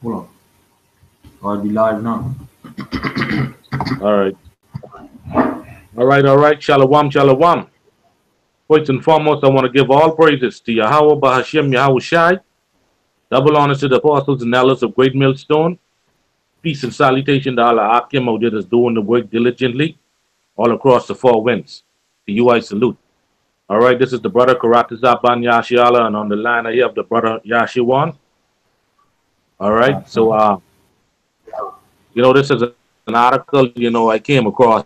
Hold on. I'll be live now. All right. All right. Shalom, shalom. First and foremost, I want to give all praises to Yahweh Bahashim Yahweh Shai. Double honors to the apostles and elders of Great Millstone. Peace and salutation to Allah Akim who did us doing the work diligently all across the four winds. To you I salute. All right, this is the brother Karatazaban YASHARAHLA, and on the line I have the brother Yashiwan. All right, so this is an article, I came across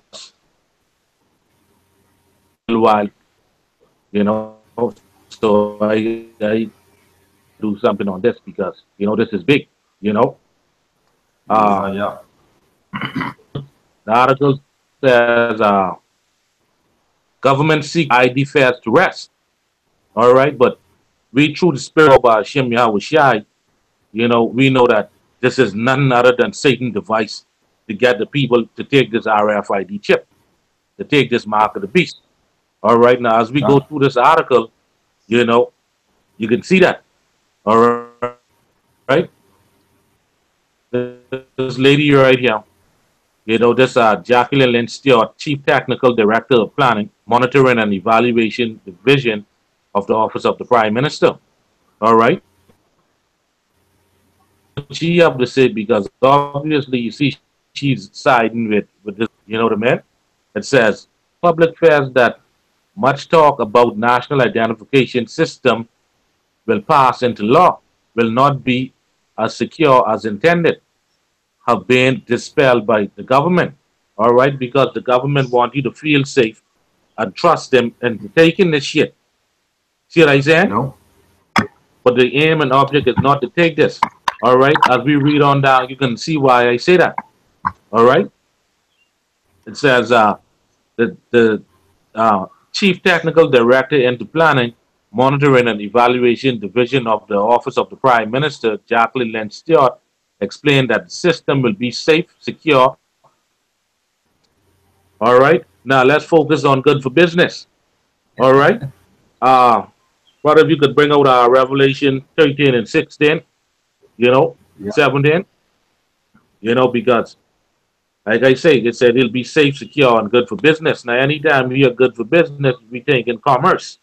a while, so I do something on this because, this is big, Yeah. The article says, government seek ID fares to rest. All right, but we through the spirit of Hashem Yahweh Shai, we know that this is none other than Satan's device to get the people to take this RFID chip, to take this mark of the beast. All right, now as we go through this article, you can see that. All right, this lady right here, this Jacqueline Lynn Stewart, Chief Technical Director of Planning, Monitoring and Evaluation Division of the Office of the Prime Minister. All right. She have to say, because obviously you see she's siding with this, the man. It says public affairs that much talk about national identification system will pass into law will not be as secure as intended, have been dispelled by the government. All right, because the government want you to feel safe and trust them and taking this shit. See what I'm saying? No. But the aim and object is not to take this. All right, as we read on down, you can see why I say that. All right, it says the Chief Technical Director into Planning, Monitoring and Evaluation Division of the Office of the Prime Minister, Jacqueline Lynn Stewart, explained that the system will be safe, secure. All right, now let's focus on good for business. All right, what if you could bring out Revelation 13 and 16? 17, because, like I say, it said it'll be safe, secure, and good for business. Now, anytime we are good for business, we think in commerce.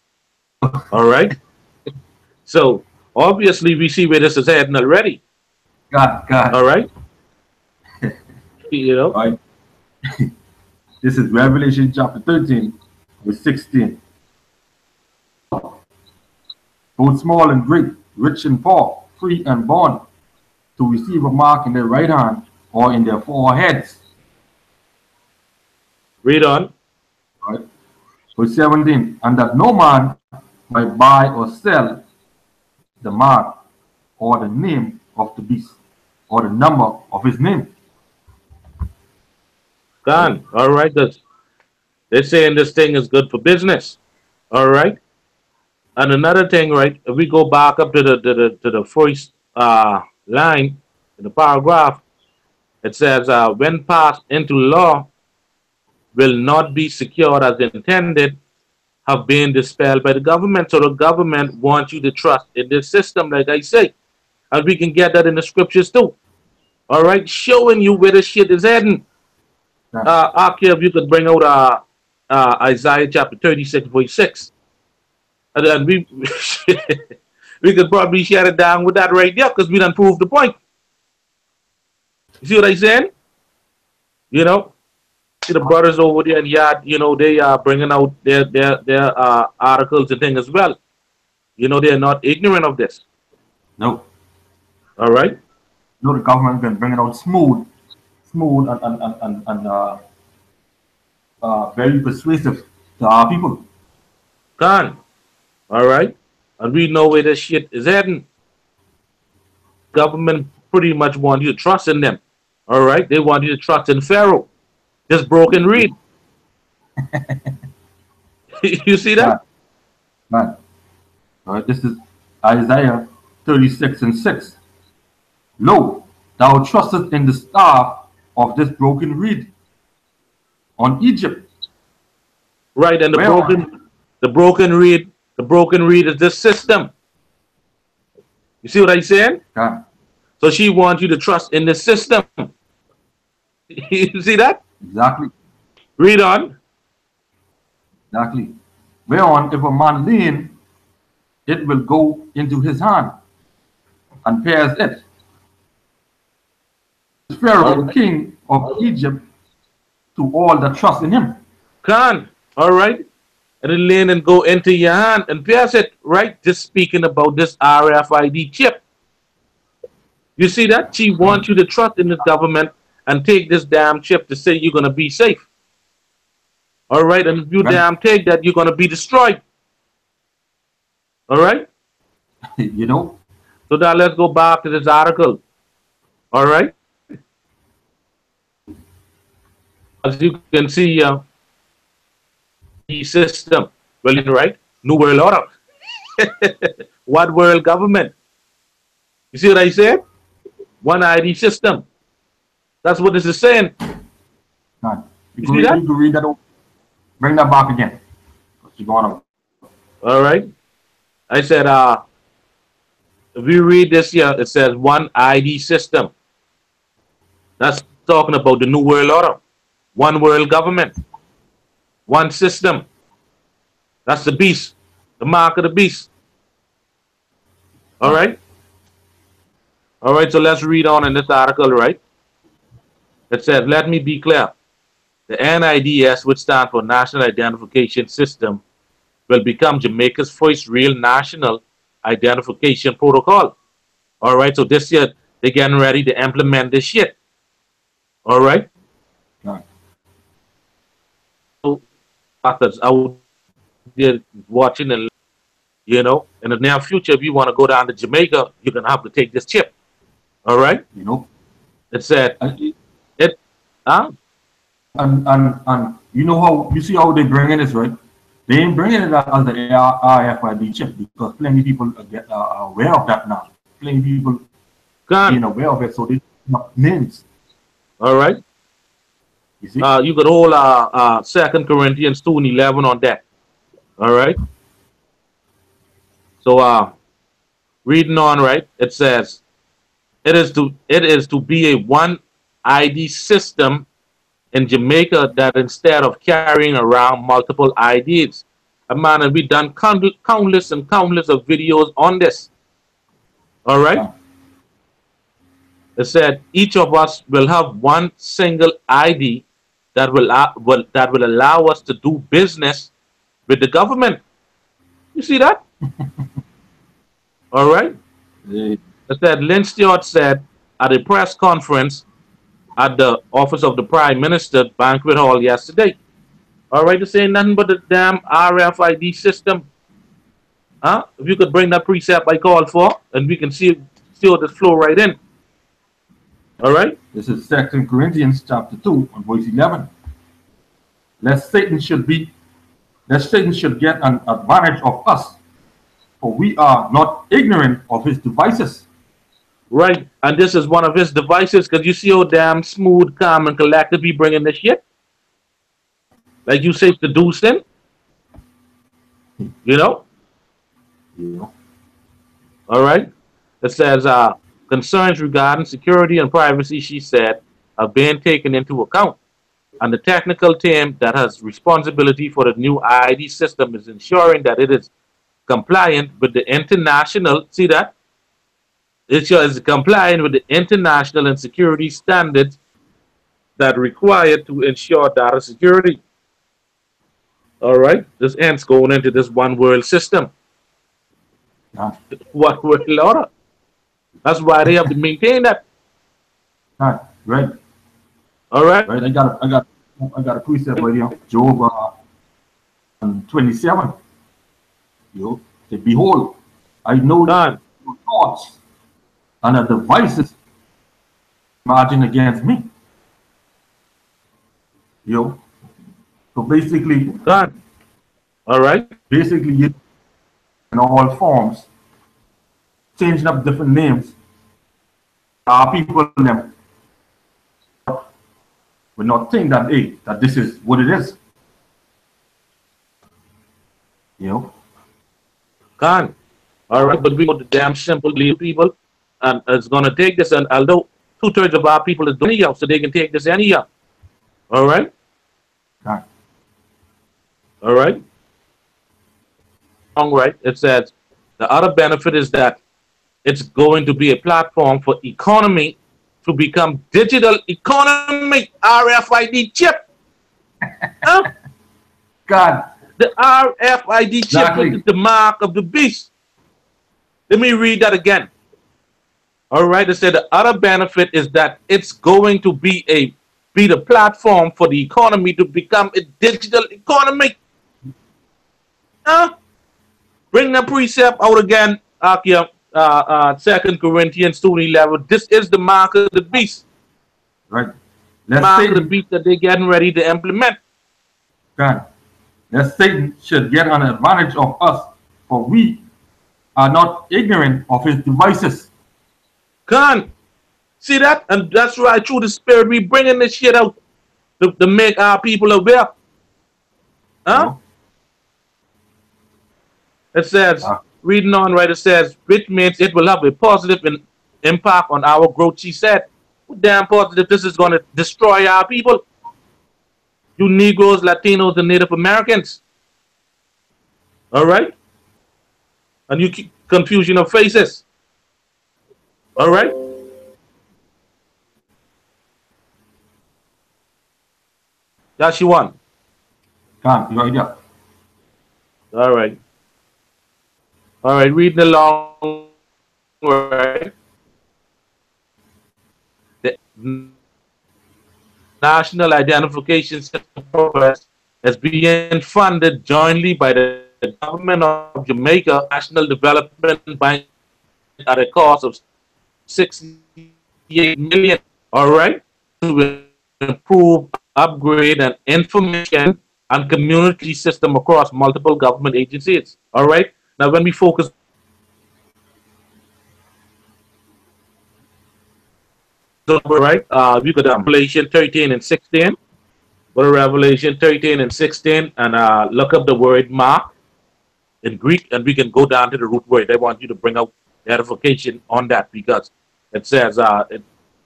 All right? So, obviously, we see where this is heading already. God. All right? All right. This is Revelation chapter 13, verse 16. Both small and great, rich and poor, free and bond, to receive a mark in their right hand or in their foreheads. Read on. Right. Verse 17, and that no man might buy or sell the mark or the name of the beast or the number of his name. Gone. All right. They're saying this thing is good for business. All right. And another thing, right? If we go back up to the first line in the paragraph, it says, when passed into law, will not be secured as intended, have been dispelled by the government. So the government wants you to trust in this system, like I say. And we can get that in the scriptures too. All right, showing you where the shit is heading. Aki, if you could bring out Isaiah chapter 36, verse 6. And then we could probably shut it down with that right there because we done proved the point. You see what I'm saying? See the brothers over there in Yard, they are bringing out their articles and things as well. They're not ignorant of this. No. All right. The government can bring it out smooth and very persuasive to our people. Gone. All right. And we know where this shit is heading. Government pretty much want you to trust in them. All right. They want you to trust in Pharaoh. This broken reed. You see that? Man. All right. This is Isaiah 36 and 6. Lo, thou trustest in the staff of this broken reed on Egypt. Right. And the broken reed is this system. You see what I'm saying? Yeah. So she wants you to trust in the system. You see that? Exactly. Read on. Exactly. Whereon, if a man lean, it will go into his hand and pairs it. All Pharaoh, right. king of Egypt, to all that trust in him. Can. All right. And then lean and go into your hand and pass it. Right. Just speaking about this RFID chip. You see that? She wants you to trust in the government and take this damn chip to say you're going to be safe. All right. And if you Right? damn take that, you're going to be destroyed. All right. You know? So now let's go back to this article. All right. As you can see, the system. Well, right. New world order. What world government? You see what I said? One ID system. That's what this is saying. Right. You see that? You can read that over. Bring that back again. You're going on. All right. I said, if we read this here, it says one ID system. That's talking about the new world order. One world government. One system. That's the beast. The mark of the beast. All Right. right. All right. So let's read on in this article, right? It says, let me be clear. The NIDS, which stands for National Identification System, will become Jamaica's first real national identification protocol. All right. So this year, they're getting ready to implement this shit. All right. Right. So, others out there watching, and in the near future, if you want to go down to Jamaica, you're gonna have to take this chip. All right. You know? It said And, it. Huh? and you know how, you see how they bring in this, right? They ain't bringing it as the RFID chip because plenty people are aware of that now. Plenty people being Gone. aware of it, so they have names. All right. You see? You could hold 2 Corinthians 2:11 on that. All right. So reading on, right? It says it is to be a one ID system in Jamaica that instead of carrying around multiple IDs, man, and we've done countless and countless of videos on this. All right. Yeah. It said each of us will have one single ID that will allow us to do business with the government. You see that? All right. Eh, It said Lynn Stewart said at a press conference at the office of the Prime Minister banquet hall yesterday. All right, to say nothing but the damn RFID system. Huh? If you could bring that precept I called for, and we can see this flow right in. All right. This is 2 Corinthians chapter 2 and verse 11. Lest Satan should get an advantage of us, for we are not ignorant of his devices. Right. And this is one of his devices because you see how damn smooth, calm, and collected he bringing this shit. Like you say, seducing. You know? You know? All right. It says concerns regarding security and privacy, she said, are being taken into account. And the technical team that has responsibility for the new ID system is ensuring that it is compliant with the international, see that? It is compliant with the international and security standards that are required to ensure data security. All right. This ends going into this one world system. Yeah. One world order. That's why they have to maintain that. Right. Right. All right. Right. I got a precept right here. Job 27. You know, say, behold, I know Done. your thoughts and the devices margin against me. You know, so Done. All right. you in all forms, changing up different names. People them will not think that that this is what it is. You know, Done. All right. But we got the damn simple little people. and it's going to take this. And although 2/3 of our people is doing anyhow, so they can take this anyhow. All right, God. all right, all right. It says the other benefit is that it's going to be a platform for economy to become digital economy. RFID chip. Huh? God. The RFID chip, which is Exactly. the mark of the beast. Let me read that again. All right. It said the other benefit is that it's going to be the platform for the economy to become a digital economy. Huh? Bring the precept out again, Akia. 2 Corinthians 2:11. This is the mark of the beast. Right. The Lest mark of the Satan, beast that they're getting ready to implement. God, lest Satan should get an advantage of us, for we are not ignorant of his devices. Con, see that? And that's right. Through the spirit, we bringing this shit out to make our people aware. You Huh? know? It says, Uh, reading on, right? It says, which means it will have a positive impact on our growth. She said, damn positive. This is going to destroy our people. You Negroes, Latinos, and Native Americans. All right? And you keep confusion of faces. All right? That's you one. God, you right there. All right. All right. Reading along, right? The National Identification System Progress is being funded jointly by the government of Jamaica, National Development Bank at a cost of 68 million. All right, to improve, upgrade, and information and community system across multiple government agencies. All right. Now, when we focus, right, we got Revelation 13 and 16. Go to Revelation 13 and 16 and look up the word mark in Greek, and we can go down to the root word. I want you to bring out edification on that because it says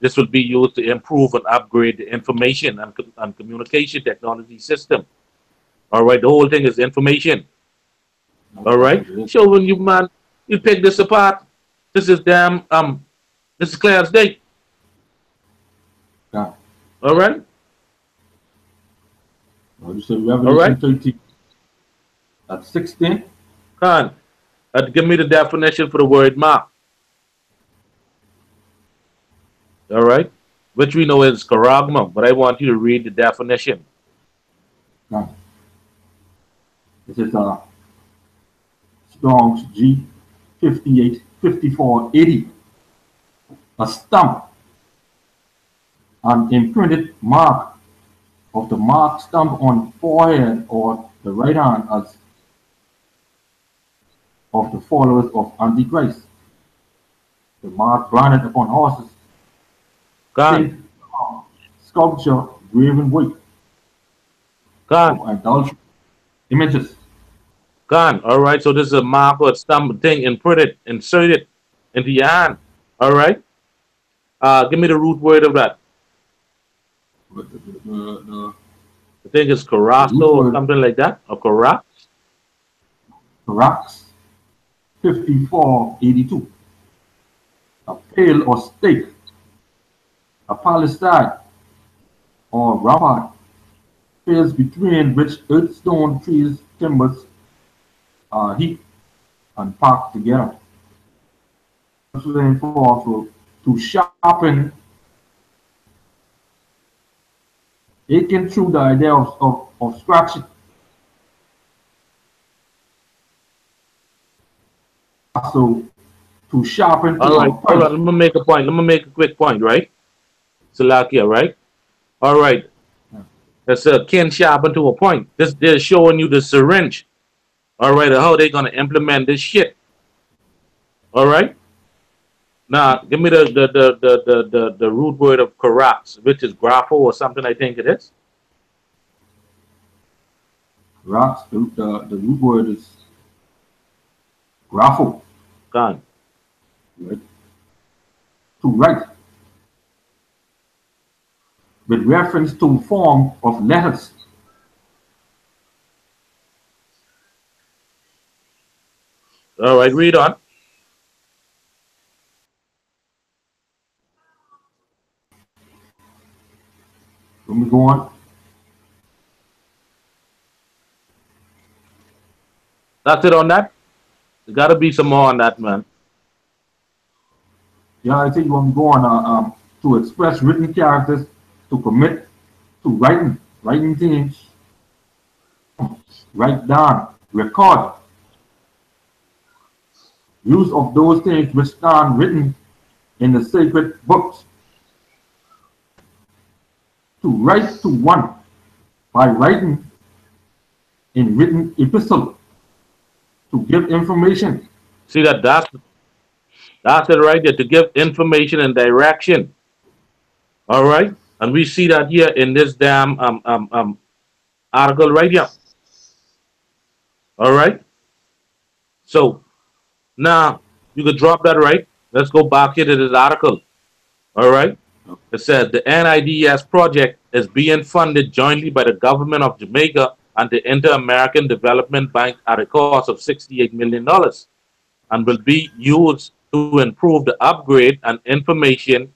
this will be used to improve and upgrade the information and communication technology system. All right, the whole thing is information. All That's right, what it is. so when you man, you pick this apart. This is damn this is clear as day. God. All right, You say all Revelation right, 13 at 16. Khan. Give me the definition for the word mark. All right, which we know is charagma, but I want you to read the definition. God. This is Strong's G 585480. A stamp, an imprinted mark of the mark stamp on forehead or the right hand as of the followers of Antichrist. The mark branded upon horses, Khan, faith, sculpture, graven weight Khan, of adultery, images. Khan. All right, so this is a mark or stamp thing imprinted, inserted into your hand. All right, give me the root word of that. The I think it's root carasto or word something like that, or carac. rocks 5482. A pale or stake, a palisade or rampart, fields between which earthstone trees timbers are heaped and packed together. For to sharpen, aching through the idea of scratching. So to sharpen to a All right. point. Let me make a point. Let me make a quick point, right? Salakia, right? All right. That's a Ken sharpen to a point. This they're showing you the syringe. All right, how they gonna implement this shit. All right. Now, give me the root word of Karax, which is grapho or something. I think it is. Rocks, the root word is grapho. Gone. Right? to write with reference to form of letters. All right, read on. Let me go on. That's it on that. There got to be some more on that, man. Yeah, I think you want me to go on to express written characters, to commit to writing things, write down, record, use of those things which stand written in the sacred books, to write to one by writing in written epistle, to give information. See that? That's it right there, to give information and direction. All right, and we see that here in this damn article right here. All right. So now you could drop that right. Let's go back here to this article. All right. It said the NIDS project is being funded jointly by the government of Jamaica and the Inter-American Development Bank at a cost of $68 million and will be used to improve the upgrade and information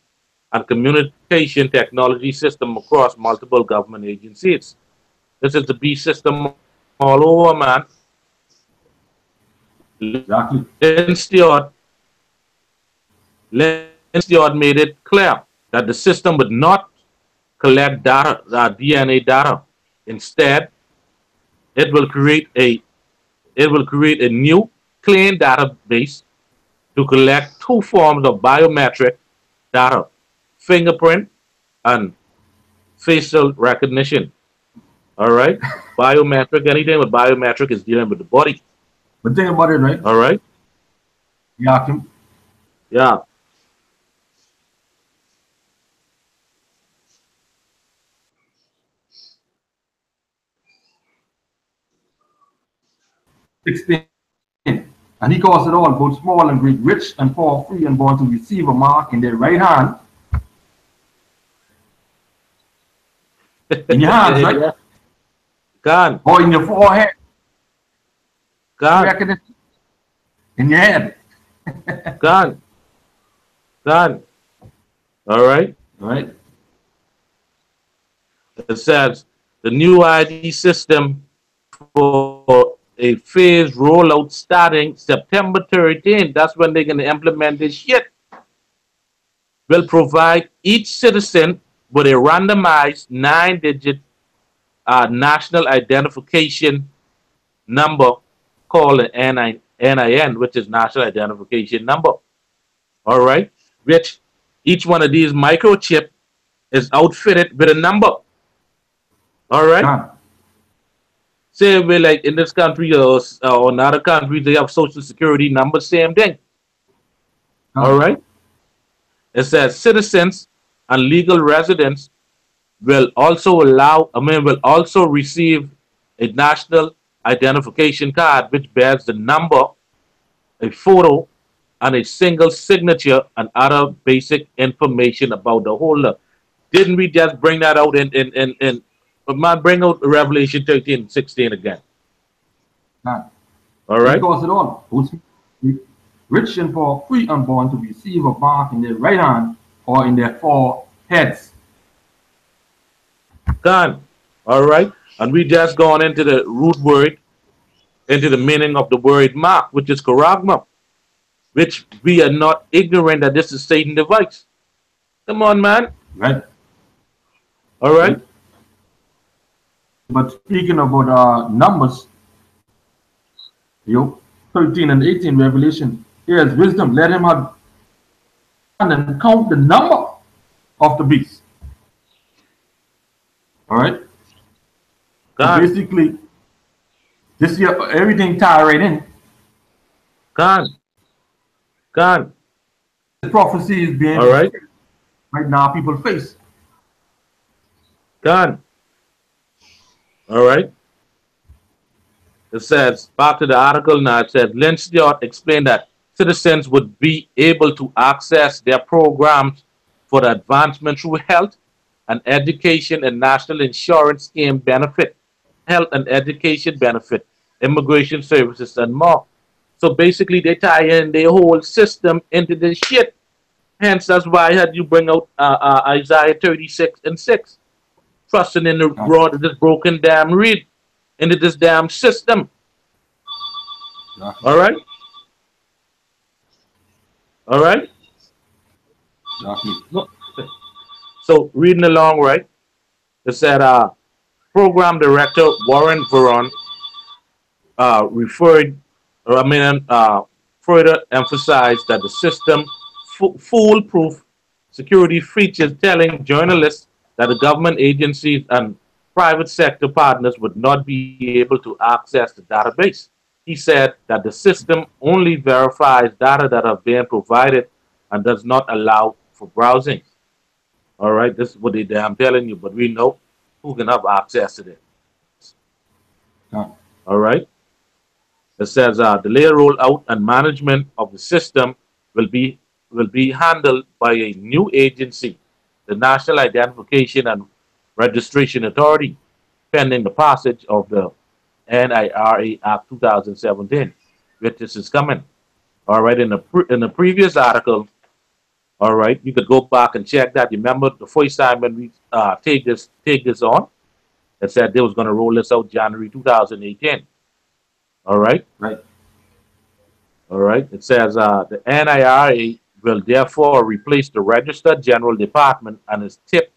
and communication technology system across multiple government agencies. This is the B system all over, man. Exactly. Lynn Stewart made it clear that the system would not collect data, DNA data. Instead, it will create a new clean database to collect two forms of biometric data: fingerprint and facial recognition. All right, biometric. Anything with biometric is dealing with the body. But think about it, right? All right. Yeah, Kim. Yeah. 16. And he calls it all, both small and great, rich and poor, free and born, to receive a mark in their right hand. In your hands, right? Yeah. Gone. Or in your forehead. Gone. In your head. Gone. Gone. All right. All right. It says the new ID system for a phased rollout starting September 13th. That's when they're going to implement this shit. Will provide each citizen with a randomized 9-digit national identification number called an NIN, which is National Identification Number. All right. Which each one of these microchip is outfitted with a number. All right. Say we like in this country or in other countries, they have social security numbers, same thing. All right. It says citizens and legal residents will also will also receive a national identification card which bears the number, a photo, and a single signature and other basic information about the holder. Didn't we just bring that out in man, bring out Revelation 13:16 again? All right. Because it all, rich and poor, free and born, to receive a mark in their right hand or in their foreheads. Gone. All right. And we just gone into the root word, into the meaning of the word mark, which is charagma, which we are not ignorant that this is Satan's device. Come on, man. Right. All right. But speaking about numbers, 13 and 18 Revelation, here's wisdom. Let him have and count the number of the beast. All right. So basically, this year everything tied right in. Gone. The prophecy is being right now people face. Gone. All right. It says, back to the article now, it says, Lynn Stewart explained that citizens would be able to access their programs for the advancement through health and education and national insurance scheme benefit, health and education benefit, immigration services, and more. So basically, they tie in their whole system into this shit. Hence, that's why I had you bring out Isaiah 36 and 6, trusting in the broad of this broken damn reed into this damn system. All right? All right? No. So, reading along, right? It said, Program Director Warren Veron referred, or further emphasized that the system foolproof security features, telling journalists that the government agencies and private sector partners would not be able to access the database. He said that the system only verifies data that are being provided and does not allow for browsing. All right, this is what I'm telling you, but we know who can have access to this. All right. It says the layer rollout and management of the system will be handled by a new agency, the National Identification and Registration Authority, pending the passage of the NIRA Act 2017, which is coming. All right, in the previous article, all right, you could go back and check that. You remember the first time when we take this on, it said they was going to roll this out January 2018. All right. Right. All right. It says the NIRA will therefore replace the Register General Department and is tipped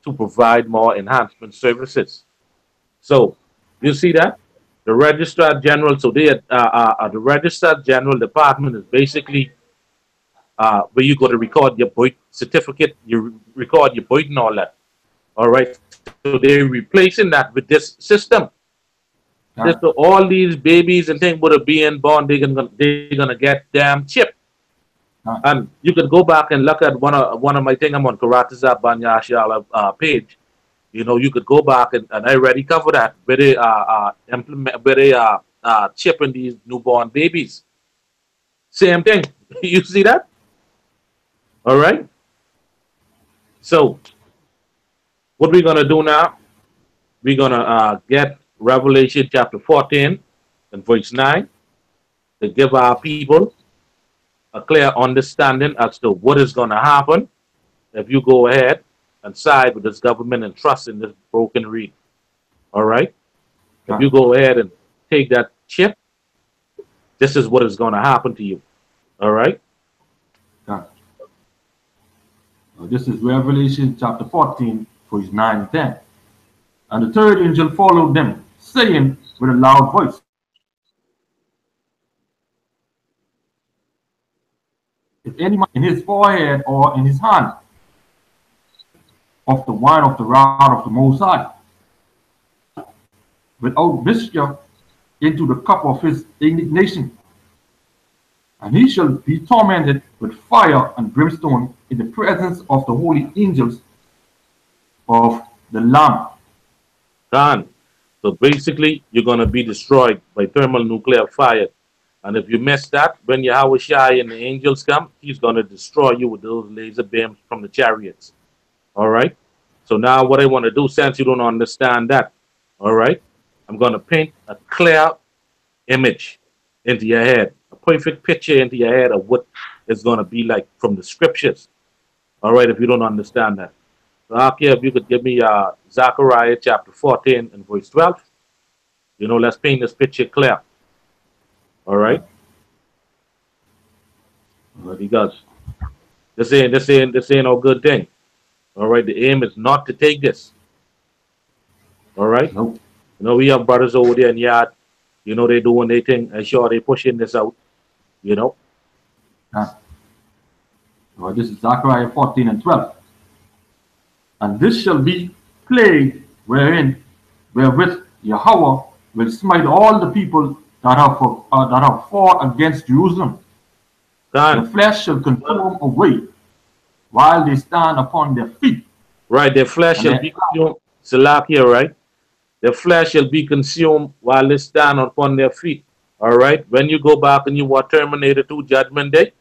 to provide more enhancement services. So you see that the Registrar General. So the Registrar General Department is basically where you go to record your birth certificate, you record your birth and all that. All right. So they're replacing that with this system. So all these babies and things would have been born, they're gonna get damn chip. And you could go back and look at one of my thing. I'm on Karatazab on YASHARAHLA page. You know, you could go back and I already covered that where they implement, where they chipping these newborn babies. Same thing. You see that? All right. So what we're gonna do now? We're gonna get Revelation chapter 14 and verse 9 to give our people a clear understanding as to what is going to happen if you go ahead and side with this government and trust in this broken reed. All right? If you go ahead and take that chip, this is what is going to happen to you. All right? This is Revelation chapter 14, verse 9 and 10. And the third angel followed them, saying with a loud voice, if any man in his forehead or in his hand of the wine of the wrath of the Most High, without mixture into the cup of his indignation, and he shall be tormented with fire and brimstone in the presence of the holy angels of the Lamb. Done. So basically, you're going to be destroyed by thermal nuclear fire. And if you miss that, when Yahweh Shai and the angels come, he's going to destroy you with those laser beams from the chariots. All right? So now what I want to do, since you don't understand that, all right, I'm going to paint a clear image into your head, a perfect picture into your head of what it's going to be like from the scriptures. All right, if you don't understand that. So, Aki, if you could give me Zechariah chapter 14 and verse 12. You know, let's paint this picture clear. All right? Because this ain't no good thing. All right? The aim is not to take this. All right? Nope. You know, we have brothers over there in yard. You know, they doing their thing. And sure, they pushing this out. You know? This is Zechariah 14 and 12. And this shall be plague wherewith Yahweh will smite all the people that have fought against Jerusalem. The flesh shall consume away while they stand upon their feet. Right, their flesh shall be consumed. Salakia, right? Their flesh shall be consumed while they stand upon their feet. All right. When you go back and you watch Terminator 2 Judgment Day,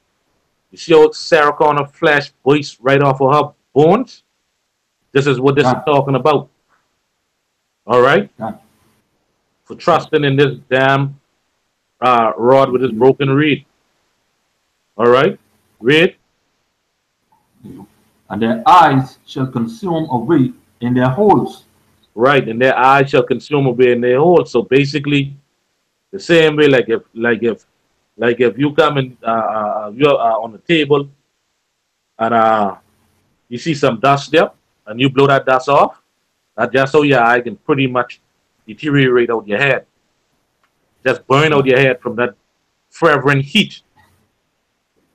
you see how Sarah Connor flash voice right off of her bones. This is what this is God, talking about. All right. God. For trusting in this damn rod with this broken reed. All right. Read. And their eyes shall consume away in their holes. Right. And their eyes shall consume away in their hole. So basically, the same way, like if you come and you're on the table and you see some dust there and you blow that dust off, that just so your eye can pretty much deteriorate out your head, just burn out God. your head from that fervent heat.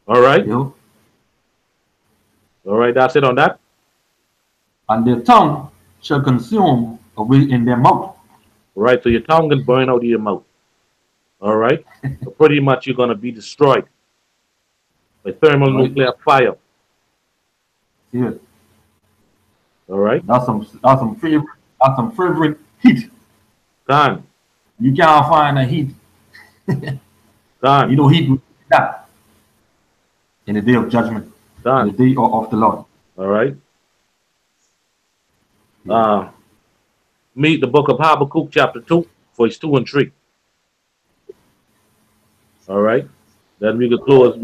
All right, You all right, that's it on that. and their tongue shall consume away in their mouth. All right, so your tongue can burn out of your mouth. All right, so pretty much you're gonna be destroyed by thermal Right? nuclear fire. Here. All right, That's some favorite heat. gone, You can't find a heat. You gone, know heat will die in the day of judgment, in the gone. day of the Lord. All right. Yeah. Meet the book of Habakkuk, chapter 2, verse 2 and 3. All right. Then we could close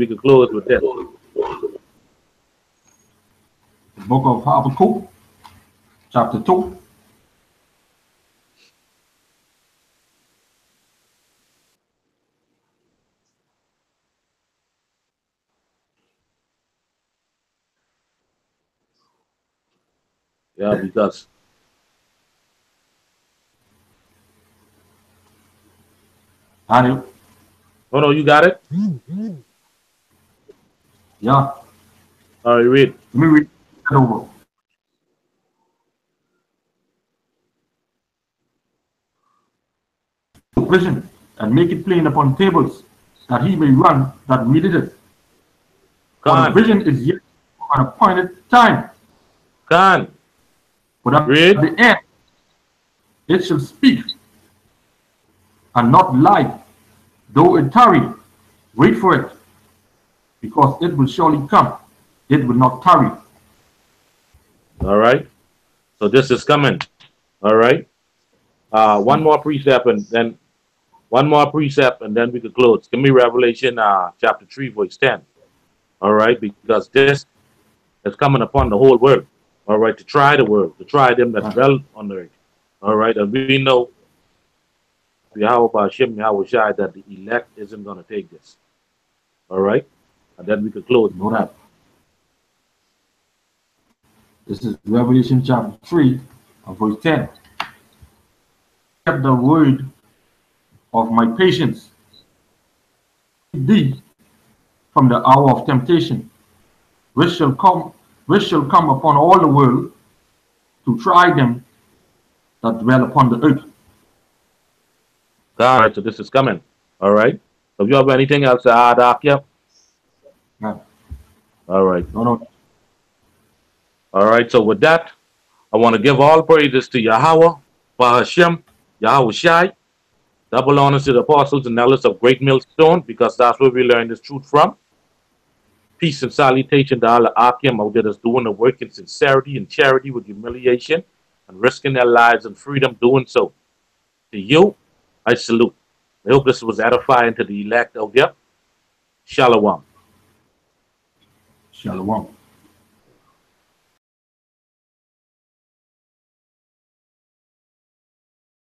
with this. The book of Habakkuk, chapter 2. Yeah, because And oh no, you got it? yeah, All right, read. let me read that over. Vision and make it plain upon tables, that he may run that readeth it. For the Khan. vision is yet for an appointed time, Khan. but at Read. the end it shall speak and not lie. Though it tarry, wait for it, because it will surely come. It will not tarry. All right. So this is coming. All right. One more precept and then we could close. Give me Revelation chapter 3, verse 10. All right, because this is coming upon the whole world. All right, to try the world, to try them that dwell on the earth. All right, and we know Yahweh Shai that the elect isn't going to take this. All right, and then we could close. Know that. This is Revelation chapter 3, verse 10. Kept the word of my patience thee from the hour of temptation, which shall come upon all the world to try them that dwell upon the earth. All right, so this is coming. All right. So if you have anything else to add, Akia? No, All right. no. All right. So with that, I want to give all praises to Yahweh, Bahashem, Yahweh Shai. Double honors to the apostles and elders of Great Millstone, because that's where we learn this truth from. Peace and salutation to all the Akim out there that's doing the work in sincerity and charity with humiliation and risking their lives and freedom doing so. To you, I salute. I hope this was edifying to the elect out there. Shalom. Shalom.